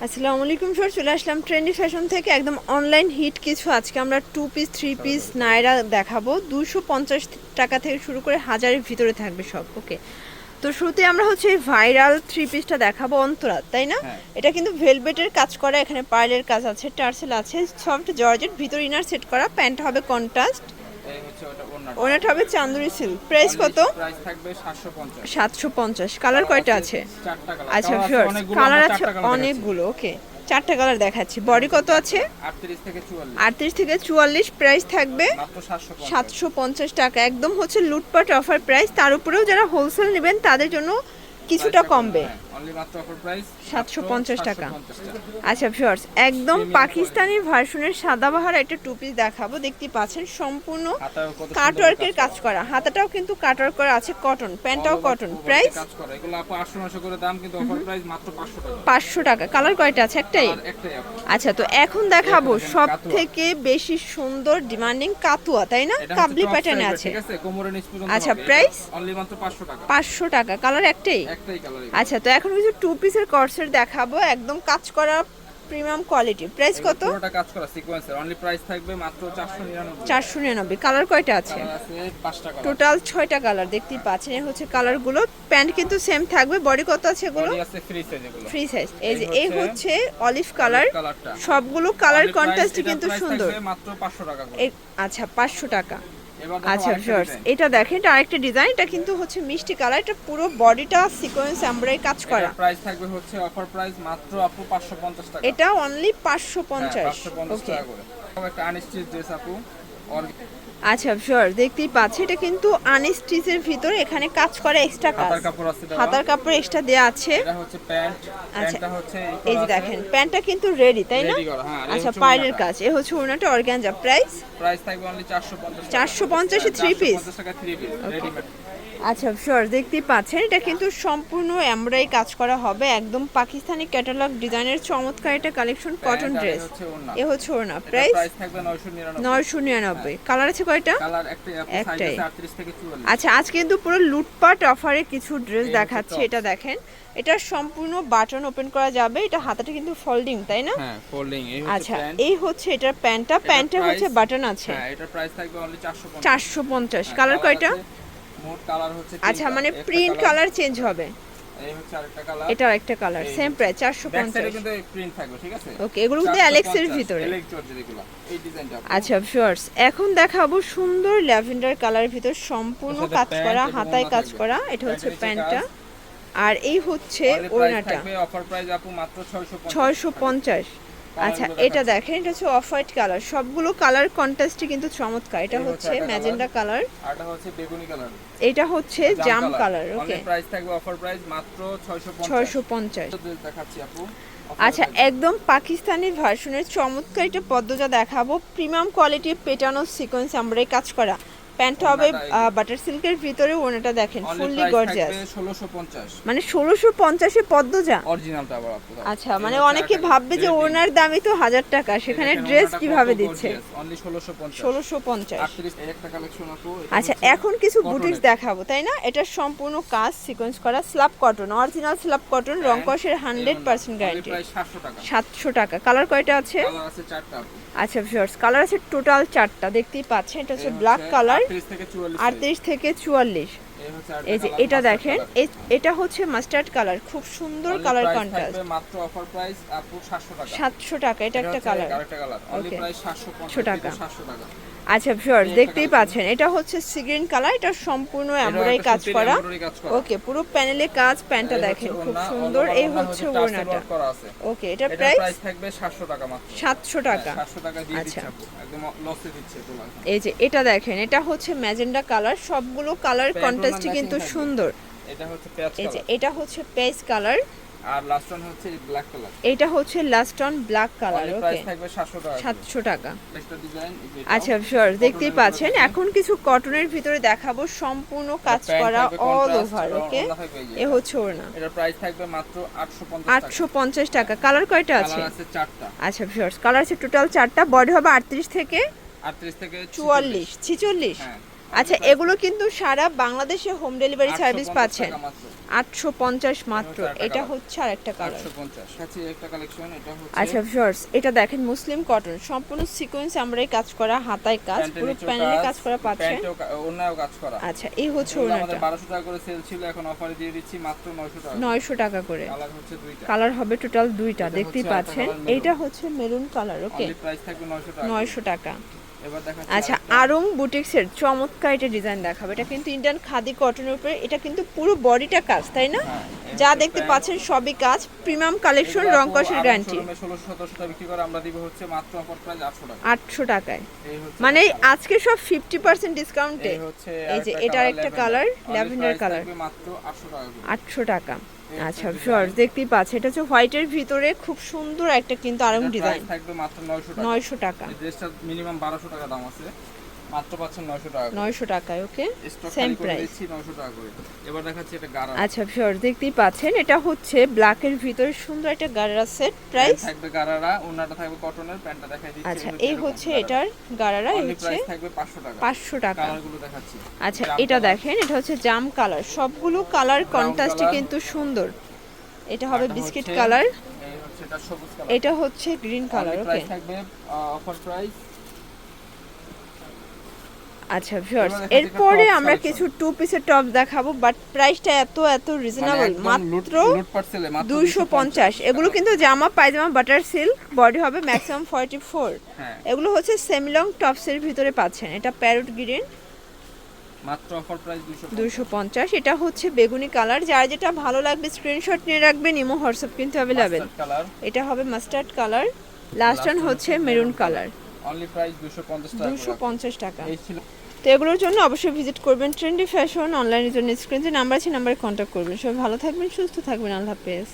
আসসালামু আলাইকুম স্যার, চলে আসলাম ট্রেন্ডি ফ্যাশন থেকে একদম অনলাইন হিট কিছু। আজকে আমরা 2 পিস 3 পিস নায়রা দেখাবো। 250 টাকা থেকে শুরু করে হাজারের ভিতরে থাকবে সব। ওকে, তো শুরুতে আমরা হচ্ছে ভাইরাল 3 পিসটা দেখাবো। অন্তরা, তাই না? এটা কিন্তু ভেলভেটের কাজ করা, এখানে পার্লের কাজ আছে, টার্সেল আছে, সফট জর্জেট, ভিতর ইনার সেট করা, প্যান্ট হবে কন্ট্রাস্ট, ওনাটা হবে চান্দুরি সিল্ক। প্রাইস কত? প্রাইস থাকবে 750। 750। কালার কয়টা আছে? চারটা কালার। আচ্ছা ভিউয়ার্স, কালার আছে অনেকগুলো। ওকে, চারটা কালার দেখাচ্ছি। বডি কত আছে? 38 থেকে 44। 38 থেকে 44। প্রাইস থাকবে মাত্র 750। 750 টাকা। একদম হচ্ছে লুটপাট অফার প্রাইস। তার উপরেও যারা হোলসেল নেবেন তাদের জন্য কিছুটা কমবে। অনলি মাত্র অফার প্রাইস 750 টাকা। আচ্ছা ভিউয়ার্স, একদম পাকিস্তানি ভার্সনের সাদাবাহার একটা 2 পিস দেখাবো। দেখতে পাচ্ছেন সম্পূর্ণ কাটওয়ার্কের কাজ করা, হাতাটাও কিন্তু কাটওয়ার্ক করা আছে, কটন, প্যান্টটাও কটন। প্রাইস কাজ করা, এগুলো আপু 800 করে দাম, কিন্তু অফার প্রাইস মাত্র 500 টাকা। 500 টাকা। কালার কয়টা আছে? একটাই। একটাই আপু। আচ্ছা, তো এখন দেখাবো সব থেকে বেশি সুন্দর ডিমান্ডিং কাতুয়া, তাই না? কাবলি প্যাটার্নে আছে, ঠিক আছে, কোমরের নিচ পর্যন্ত। আচ্ছা, প্রাইস অনলি মাত্র 500 টাকা। 500 টাকা। কালার একটাই। একটাই কালার। আচ্ছা, তো এখন কিছু 2 পিসের কর্সেট দেখাবো, একদম কাজ করা প্রিমিয়াম কোয়ালিটি। প্রাইস কত? পুরোটা কাজ করা সিকোয়েন্সের। অনলি প্রাইস থাকবে মাত্র 499। 499। কালার কয়টা আছে? আছে 5টা কালার। টোটাল 6টা কালার দেখতেই পাচ্ছেন। এই হচ্ছে কালারগুলো। প্যান্ট কিন্তু সেম থাকবে। বডি কত আছে এগুলো? বডি আছে ফ্রি সাইজ এগুলো। Free size. এই যে এই হচ্ছে অলিভ কালার, কালারটা সবগুলো কালার কন্ট্রাস্টই কিন্তু সুন্দর। মাত্র 500 টাকা করে। আচ্ছা, 500 টাকা। এবার দেখো আচ্ছা আরেকটা ভিউয়ার্স, ডিজাইন। এটা দেখেন, এটা আরেকটা ডিজাইন। এটা কিন্তু হচ্ছে মিষ্টি কালার। এটা পুরো বডিটা সিকোয়েন্স এমব্রয়ডারি কাজ করা। এটার প্রাইস থাকবে হচ্ছে অফার প্রাইস মাত্র আপু 550 টাকা। এটা অনলি 550। 550 ওকে, টাকা করে। একটা আনস্টিচ ড্রেস আপু। আচ্ছা ভিউয়ার্স, দেখতেই পাচ্ছি এটা কিন্তু আনস্টিচের ভিতরে এখানে কাজ করা এক্সট্রা কাজ। হাতার কাপড় আছে, হাতার কাপড় এক্সট্রা দেয়া আছে। এটা হচ্ছে প্যান্ট। আচ্ছা, প্যান্টটা হচ্ছে এই যে দেখেন, প্যান্টটা কিন্তু রেডি, তাই না? রেডি করা, হ্যাঁ। আচ্ছা, পার্লের কাজ। এ হচ্ছে ওনাটা অর্গানজা। প্রাইস প্রাইস থাকবে অনলি 450 টাকা। 450 এ 3 পিস। 450 টাকা 3 পিস রেডিমেড। আচ্ছা ভিউয়ার্স, দেখতেই পাচ্ছেন এটা কিন্তু সম্পূর্ণ এমব্রয়ডারি কাজ করা হবে, একদম পাকিস্তানি ক্যাটালগ ডিজাইনের চমৎকার একটা কালেকশন, কটন ড্রেস। এ হচ্ছে ওড়না। প্রাইস থাকবে 999। 999। কালার আছে কয়টা? কালার একটাই আপু, সাইজ একটাই। আছে 38 থেকে 44। আচ্ছা, আজকে কিন্তু পুরো লুটপাট অফারে কিছু ড্রেস দেখাচ্ছি। এটা দেখেন, এটা সম্পূর্ণ বাটন ওপেন করা যাবে। এটা হাতাটা কিন্তু ফোল্ডিং, তাই না? হ্যাঁ, ফোল্ডিং। এই হচ্ছে আচ্ছা, প্যান্ট। এই হচ্ছে এটার প্যান্টটা। প্যান্টে হচ্ছে বাটন আছে। হ্যাঁ, এটার প্রাইস থাকবে অনলি 450। 450। কালার কয়টা? মোট কালার হচ্ছে আচ্ছা, মানে প্রিন্ট কালার চেঞ্জ হবে। এই হচ্ছে আরেকটা কালার। এটা আরেকটা কালার, সেম প্রাইস 450। ব্যাক সাইডে কিন্তু প্রিন্ট থাকবে, ঠিক আছে? ওকে, এগুলো কিন্তু অ্যালেক্সের ভিতরে। অ্যালেক্স জর্জের এগুলো। এই ডিজাইনটা। আচ্ছা ভিউয়ার্স, এখন দেখাবো সুন্দর ল্যাভেন্ডার কালারের ভিতর সম্পূর্ণ কাজ করা, হাতায় কাজ করা। এটা হচ্ছে প্যান্টটা, আর এই হচ্ছে ওড়নাটা। অফার প্রাইস আপু মাত্র 650। 650। আচ্ছা, এটা দেখেন, এটা হচ্ছে অফ হোয়াইট কালার। সবগুলো কালার কন্ট্রাস্টই কিন্তু চমৎকার। এটা হচ্ছে ম্যাজেন্ডা কালার, আর এটা হচ্ছে বেগুনি কালার, এটা হচ্ছে জাম কালার। ওকে, প্রাইস থাকবে অফার প্রাইস মাত্র 650। দেখাচ্ছি আপু। আচ্ছা, একদম পাকিস্তানি ভার্সনের চমৎকার একটা পদ্মজা দেখাবো, প্রিমিয়াম কোয়ালিটির পেটানো সিকোয়েন্স এমব্রয়ডারি কাজ করা। প্যান্ট হবে বাটার সিল্কের ভিতরে। ওনাটা দেখেন, ফুললি গর্জিয়াস। 1650। মানে 1650 এ পদ্মজা অরিজিনালটা আবার আপু। আচ্ছা, মানে অনেকে ভাববে যে ওনার দামই তো 1000 টাকা, সেখানে ড্রেস কিভাবে দিচ্ছে? অনলি 1650। 1650। 38 এই একটা কালেকশন আপু। আচ্ছা, এখন কিছু বুটিক্স দেখাবো, তাই না? এটা সম্পূর্ণ কাজ সিকোয়েন্স করা, slab cotton, original slab cotton, রং কষের 100% গ্যারান্টি। প্রাইস 700 টাকা। 700 টাকা। কালার কয়টা আছে? কালার আছে 4টা আপু। আচ্ছা ভিউয়ার্স, কালার আছে টোটাল 4টা, দেখতেই পাচ্ছেন। এটা হচ্ছে ব্ল্যাক কালার, 38 থেকে 44। 38 থেকে 44। এই যে এটা দেখেন, এটা হচ্ছে মাস্টার্ড কালার, খুব সুন্দর কালার কন্ট্রাস্ট। মাত্র অফার প্রাইস আপু 700 টাকা। 700 টাকা। এটা একটা কালার, আরেকটা কালার। অনলি প্রাইস 750 টাকা। 700 টাকা। আচ্ছা ভিউয়ার্স, দেখতেই পাচ্ছেন এটা হচ্ছে সি গ্রিন কালার। এটা সম্পূর্ণ এমব্রয়ডারি কাজ করা। ওকে, পুরো প্যানেলে কাজ। প্যান্টটা দেখেন, খুব সুন্দর। এই হচ্ছে ওড়নাটা। ওকে, এটা প্রাইস থাকবে 700 টাকা মাত্র। 700 টাকা। 700 টাকা দিয়ে দিচ্ছি আপু, একদম লসে দিচ্ছে তোলা। এই যে এটা দেখেন, এটা হচ্ছে ম্যাজেন্ডা কালার। সবগুলো কালার কন্ট্রাস্টই কিন্তু সুন্দর। এটা হচ্ছে পেঁয়াজ কালার। এই যে এটা হচ্ছে পেস্ট কালার, আর লাস্ট ওয়ান হচ্ছে ব্ল্যাক কালার। এটা হচ্ছে last on black colour. Okay, price থাকবে 700 টাকা। 700 টাকা। Next design. আচ্ছা ভিউয়ার্স, দেখতেই পাচ্ছেন এখন কিছু কটনের ভিতরে দেখাবো, সম্পূর্ণ কাজ করা অল ওভার। ওকে, এ হচ্ছে ওড়না। এটার প্রাইস থাকবে মাত্র 850 টাকা। 850 টাকা। কালার কয়টা আছে? কালার আছে 4টা। আচ্ছা ভিউয়ার্স, কালার আছে টোটাল 4টা। বডি হবে 38 থেকে 38 থেকে 44 46। হ্যাঁ, আচ্ছা এগুলো কিন্তু সারা বাংলাদেশে হোম ডেলিভারি সার্ভিস 850 পাচ্ছেন। টাকা মাত্র। 850 মাত্র। এটা এটা colour। হচ্ছে আরেকটা কালার। 850 কাছে একটা কালেকশন, এটা হচ্ছে আচ্ছা ভিউয়ার্স, এটা দেখেন মুসলিম কটন, সম্পূর্ণ সিকোয়েন্স আমরাই কাজ করা, হাতায় কাজ, প্যান্টের পুরো নিচেও প্যানেলে কাজ কাজ করা পাচ্ছেন। প্যান্টেও ওড়নায়ও কাজ করা। আচ্ছা এই হচ্ছে এগুলো আমাদের ওনাটা 1200 টাকা করে সেল ছিল, এখন অফারে দিয়ে দিচ্ছি মাত্র 900 টাকা। 900 টাকা করে। কালার হচ্ছে দুইটা। কালার হবে টোটাল দুইটা, এটা দেখতেই হচ্ছে পাচ্ছেন। আরেকটা colour এইটা হচ্ছে মেরুন কালার। ওকে, অনলি প্রাইস থাকবে 900 টাকা। 900 টাকা। এবার দেখাচ্ছি আচ্ছা আরেকটা। আরং বুটিক্সের চমৎকার এটা ডিজাইন দেখাবো। এটা কিন্তু ইন্ডিয়ান খাদি কটনের উপরে, এটা কিন্তু পুরো বডিটা কাজ, তাই না? হ্যাঁ, যা হচ্ছে দেখতে প্যান্ট। পাচ্ছেন সবই কাজ, প্রিমিয়াম কালেকশন, এগুলো রং আপু কষের আরং গ্যারান্টি। শোরুমে 1600-1700 টাকা বিক্রি করে, আমরা দিব হচ্ছে মাত্র অফার প্রাইস 800 টাকা। 800 টাকায়, এই হচ্ছে মানে একটা colour। আজকে সব 50% ডিসকাউন্টে। এই হচ্ছে এই যে আরেকটা এটা আরেকটা lavender। Colour, Only lavender price colour, থাকবে মাত্র 800 টাকা করে। 800 টাকা। এই আচ্ছা হচ্ছে ভিউয়ার্স design। দেখতেই পাচ্ছেন, এটা হচ্ছে হোয়াইটের ভিতরে খুব সুন্দর একটা কিন্তু আরং এটার ডিজাইন। price থাকবে মাত্র 900 টাকা। 900 টাকা। এই ড্রেসটা মিনিমাম 1200 টাকা দাম আছে, মাত্র পাচ্ছেন 900 টাকা করে। 900 টাকায়। ওকে, স্টক সেম খালি করে প্রাইস। দিচ্ছি 900 টাকা করে। এবার দেখাচ্ছি এটা গারা। আচ্ছা ভিউয়ার্স দেখতেই পাচ্ছেন, এটা হচ্ছে ব্ল্যাকের ভিতরে সুন্দর একটা গারারা সেট। প্রাইস থাকবে গারারা, ওন্নাটা থাকবে কটনের, প্যান্টটা দেখাই দিচ্ছি। আচ্ছা এই হচ্ছে এটার গারারা, এই হচ্ছে প্রাইস থাকবে 500 টাকা। 500 টাকা। কালারগুলো দেখাচ্ছি। আচ্ছা জাম এটা colour, দেখেন, এটা হচ্ছে জাম কালার, সবগুলো কালার কন্ট্রাস্টে colour। কিন্তু সুন্দর। এটা হবে এটা বিস্কিট হচ্ছে- কালার, এই হচ্ছে এটা সবুজ কালার। এটা হচ্ছে গ্রিন কালার। ওকে প্রাইস থাকবে অফার প্রাইস। আচ্ছা ভিউয়ার্স, এবার দেখাচ্ছি এরপরে একটা tops আমরা collection। কিছু টু পিসের টপ দেখাবো, বাট প্রাইসটা এত রিজনেবল, মাত্র 250। এগুলো কিন্তু জামা পায়জামা বাটার সিল্ক, বডি হবে ম্যাক্সিমাম 44। হ্যাঁ, এগুলো হচ্ছে সেমিলং টপসের ভিতরে পাচ্ছেন। এটা প্যারট গ্রিন, মাত্র অফার প্রাইস 250। এটা হচ্ছে বেগুনি কালার, যার যেটা ভালো লাগবে স্ক্রিনশট নিয়ে রাখবেন, ইমো হোয়াটসঅ্যাপ কিন্তু অ্যাভেলেবেল। কালার। এটা হবে মাস্টার্ড কালার, লাস্ট ওয়ান হচ্ছে মেরুন কালার। অনলি প্রাইস 250 টাকা। 250 টাকা। এই ছিল তো এগুলোর জন্য অবশ্যই ভিজিট করবেন ট্রেন্ডি ফ্যাশন। অনলাইনের জন্য স্ক্রিনে যে নাম্বার আছে, নাম্বারে কন্ট্যাক্ট করবেন। সবাই ভালো থাকবেন, সুস্থ থাকবেন, আল্লাহ হাফেজ।